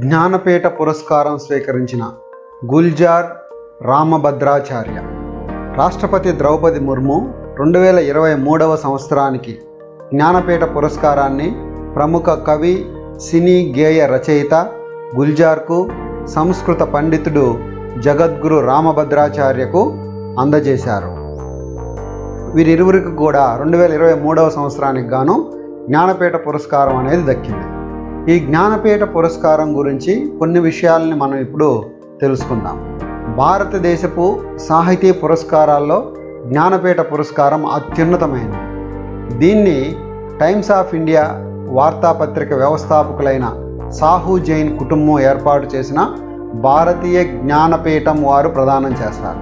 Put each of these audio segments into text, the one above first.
జ్ఞానపీఠ పురస్కారం స్వీకరించిన గుల్జార్ రామభద్రాచార్య. రాష్ట్రపతి ద్రౌపది ముర్ము 2023వ సంవత్సరానికి జ్ఞానపీఠ పురస్కారాన్ని ప్రముఖ కవి, సినీ గేయ రచయిత గుల్జార్కు, సంస్కృత పండితుడు జగద్గురు రామభద్రాచార్యకు అందజేశారు. వీరిరువురికి కూడా 2023వ సంవత్సరానికి గాను జ్ఞానపీఠ పురస్కారం అనేది దక్కింది. ఈ జ్ఞానపీఠ పురస్కారం గురించి కొన్ని విషయాలని మనం ఇప్పుడు తెలుసుకుందాం. భారతదేశపు సాహితీ పురస్కారాల్లో జ్ఞానపీఠ పురస్కారం అత్యున్నతమైనది. దీన్ని టైమ్స్ ఆఫ్ ఇండియా వార్తాపత్రిక వ్యవస్థాపకులైన సాహు జైన్ కుటుంబం ఏర్పాటు చేసిన భారతీయ జ్ఞానపీఠం వారు ప్రదానం చేస్తారు.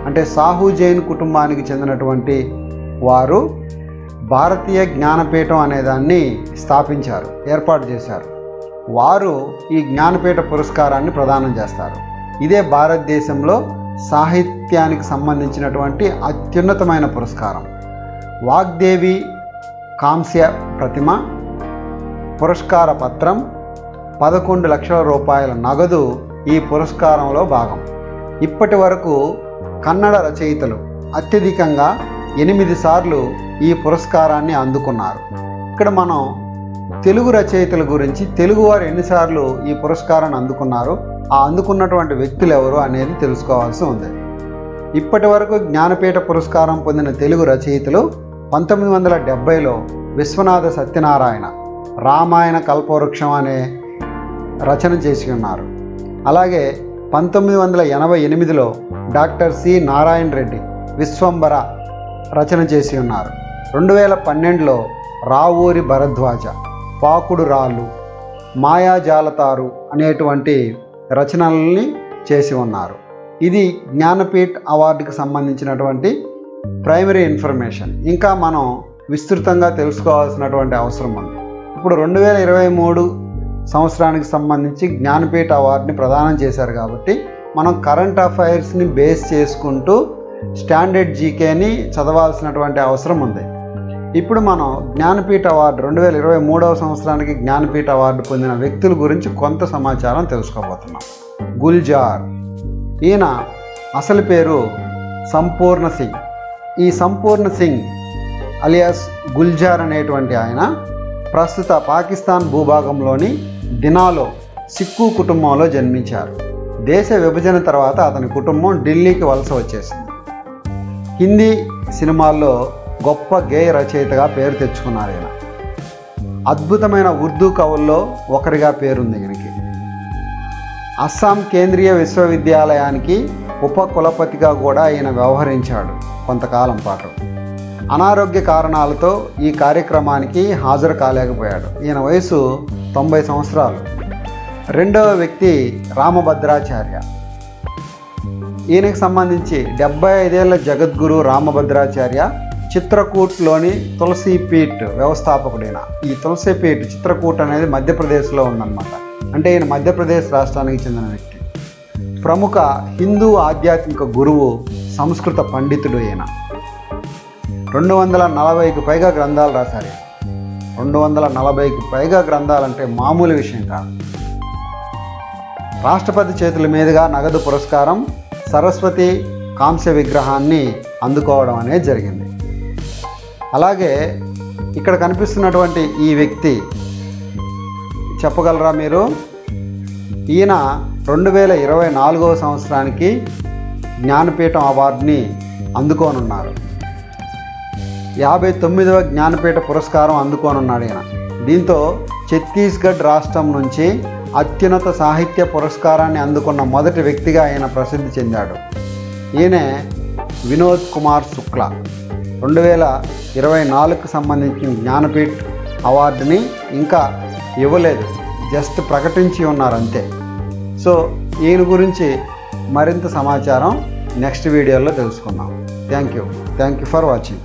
అంటే సాహు జైన్ కుటుంబానికి చెందినటువంటి వారు భారతీయ జ్ఞానపీఠం అనేదాన్ని స్థాపించారు, ఏర్పాటు చేశారు. వారు ఈ జ్ఞానపీఠ పురస్కారాన్ని ప్రదానం చేస్తారు. ఇదే భారతదేశంలో సాహిత్యానికి సంబంధించినటువంటి అత్యున్నతమైన పురస్కారం. వాగ్దేవి కాంస్య ప్రతిమ, పురస్కార పత్రం, 11 లక్షల రూపాయల నగదు ఈ పురస్కారంలో భాగం. ఇప్పటి వరకు కన్నడ రచయితలు అత్యధికంగా 8 సార్లు ఈ పురస్కారాన్ని అందుకున్నారు. ఇక్కడ మనం తెలుగు రచయితల గురించి, తెలుగువారు ఎన్నిసార్లు ఈ పురస్కారాన్ని అందుకున్నారు, ఆ అందుకున్నటువంటి వ్యక్తులు ఎవరు అనేది తెలుసుకోవాల్సి ఉంది. ఇప్పటి వరకు జ్ఞానపీఠ పురస్కారం పొందిన తెలుగు రచయితలు 1970లో విశ్వనాథ సత్యనారాయణ రామాయణ కల్పవృక్షం అనే రచన చేసి ఉన్నారు. అలాగే 1988లో డాక్టర్ సి నారాయణ రెడ్డి విశ్వంబర రచన చేసి ఉన్నారు. 2012లో రావూరి భరద్వాజ పాకుడు రాళ్ళు, మాయాజాలతారు అనేటువంటి రచనల్ని చేసి ఉన్నారు. ఇది జ్ఞానపీఠ్ అవార్డుకి సంబంధించినటువంటి ప్రైమరీ ఇన్ఫర్మేషన్. ఇంకా మనం విస్తృతంగా తెలుసుకోవాల్సినటువంటి అవసరం ఉంది. ఇప్పుడు 2023 సంవత్సరానికి సంబంధించి జ్ఞానపీఠ అవార్డుని ప్రదానం చేశారు కాబట్టి మనం కరెంట్ అఫైర్స్ని బేస్ చేసుకుంటూ స్టాండర్డ్ జీకేని చదవాల్సినటువంటి అవసరం ఉంది. ఇప్పుడు మనం జ్ఞానపీఠ అవార్డు 2023వ సంవత్సరానికి జ్ఞానపీఠ అవార్డు పొందిన వ్యక్తుల గురించి కొంత సమాచారం తెలుసుకోబోతున్నాం. గుల్జార్, ఈయన అసలు పేరు సంపూర్ణ సింగ్. ఈ సంపూర్ణ సింగ్ అలియాస్ గుల్జార్ అనేటువంటి ఆయన ప్రస్తుత పాకిస్తాన్ భూభాగంలోని దినాలో సిక్కు కుటుంబంలో జన్మించారు. దేశ విభజన తర్వాత అతని కుటుంబం ఢిల్లీకి వలస వచ్చేసింది. హిందీ సినిమాల్లో గొప్ప గేయ రచయితగా పేరు తెచ్చుకున్నారు. ఈయన అద్భుతమైన ఉర్దూ కవుల్లో ఒకరిగా పేరుంది ఈయనకి. అస్సాం కేంద్రీయ విశ్వవిద్యాలయానికి ఉపకులపతిగా కూడా ఈయన వ్యవహరించాడు కొంతకాలం పాటు. అనారోగ్య కారణాలతో ఈ కార్యక్రమానికి హాజరు కాలేకపోయాడు. ఈయన వయసు 90 సంవత్సరాలు. రెండవ వ్యక్తి రామభద్రాచార్య. ఈయనకి సంబంధించి 75 ఏళ్ల జగద్గురు రామభద్రాచార్య చిత్రకూట్లోని తులసీపీఠ్ వ్యవస్థాపకుడైన. ఈ తులసీపీఠ్ చిత్రకూట్ అనేది మధ్యప్రదేశ్లో ఉందన్నమాట. అంటే ఈయన మధ్యప్రదేశ్ రాష్ట్రానికి చెందిన వ్యక్తి. ప్రముఖ హిందూ ఆధ్యాత్మిక గురువు, సంస్కృత పండితుడు ఈయన. 240కి పైగా గ్రంథాలు రాశారు. 240కి పైగా గ్రంథాలంటే మామూలు విషయం కాదు. రాష్ట్రపతి చేతుల మీదుగా నగదు పురస్కారం, సరస్వతి కాంస్య విగ్రహాన్ని అందుకోవడం అనేది జరిగింది. అలాగే ఇక్కడ కనిపిస్తున్నటువంటి ఈ వ్యక్తి చెప్పగలరా మీరు? ఈయన 2024వ సంవత్సరానికి జ్ఞానపీఠం అవార్డుని అందుకోనున్నారు. 59వ జ్ఞానపీఠ పురస్కారం అందుకోనున్నాడు ఈయన. దీంతో ఛత్తీస్గఢ్ రాష్ట్రం నుంచి అత్యున్నత సాహిత్య పురస్కారాన్ని అందుకున్న మొదటి వ్యక్తిగా ఆయన ప్రసిద్ధి చెందాడు. ఈయనే వినోద్ కుమార్ శుక్లా. 2024కు సంబంధించిన జ్ఞానపీఠ్ అవార్డుని ఇంకా ఇవ్వలేదు, జస్ట్ ప్రకటించి ఉన్నారు అంతే. సో ఈయన గురించి మరింత సమాచారం నెక్స్ట్ వీడియోలో తెలుసుకుందాం. Thank you for watching.